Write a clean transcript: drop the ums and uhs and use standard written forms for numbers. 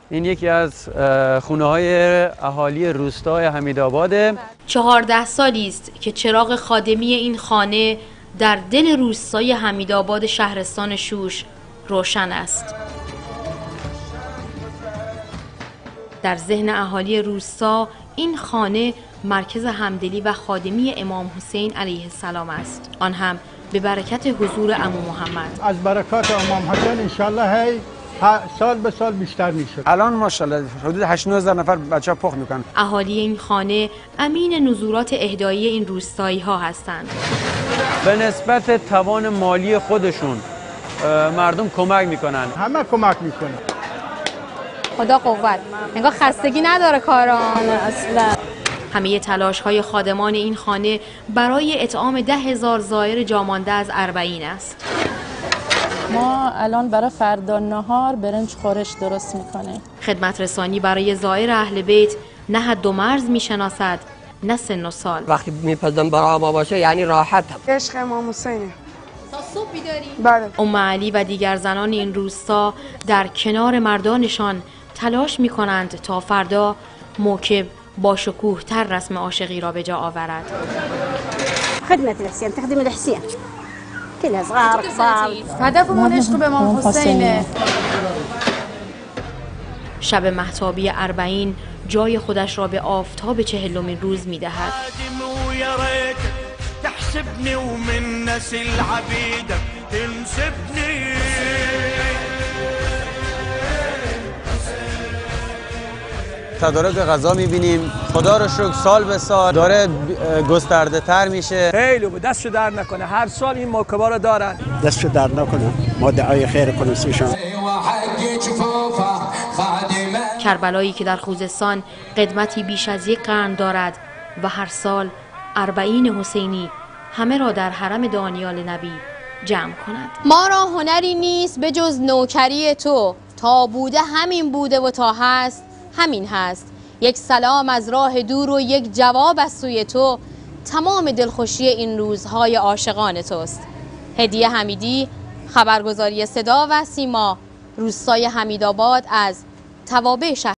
این یکی از خونه‌های اهالی روستای حمیدآباده. 14 سالی است که چراغ خادمی این خانه در دل روستای حمیدآباد شهرستان شوش روشن است. در ذهن اهالی روستا این خانه مرکز همدلی و خادمی امام حسین علیه السلام است، آن هم به برکت حضور عمو محمد. از برکات امام حسین انشالله هی سال به سال بیشتر میشه. الان ماشاءالله حدود 8-9 هزار نفر بچه‌ها پخت میکنن. اهالی این خانه امین نزولات اهدایی این روستایی ها هستند. به نسبت توان مالی خودشون مردم کمک میکنن. همه کمک میکنن. خدا قوت. انگار خستگی نداره کاران اصلا. همه تلاش های خادمان این خانه برای اطعام 10,000 زائر جامانده از اربعین است. ما الان برای فردا نهار برنج خورش درست میکنه. خدمت رسانی برای زائر اهل بیت نه حد و مرز میشناسد نه سن و سال. وقتی میپزم برای ما باشه یعنی راحتم. عشق امام حسینه. تا صبح بیداری؟ بله. ام علی و دیگر زنان این روستا در کنار مردانشان تلاش میکنند تا فردا موکب با شکوه تر رسم عاشقی را به جا آورد. خدمت الحسین، تخدم الحسین. كلها صغار كبار. هدفمون عشق به امام حسینه. شب مهتابی اربعین جای خودش را به آفتاب 40مین روز می‌دهد. تدارک غذا می‌بینیم. خدا رو شکر سال به سال داره گسترده تر میشه. خیلی بود، دستشو در نکنه. هر سال این موکبا رو دارن. دستشو در نکنه. ما دعای خیر کنیم سیشان. کربلایی که در خوزستان قدمتی بیش از 1 قرن دارد و هر سال اربعین حسینی همه را در حرم دانیال نبی جمع کند. ما را هنری نیست به جز نوکری تو، تا بوده همین بوده و تا هست همین هست. یک سلام از راه دور و یک جواب از سوی تو، تمام دلخوشی این روزهای عاشقان توست. هدیه حمیدی، خبرگزاری صدا و سیما، روستای حمیدآباد از توابع شهر.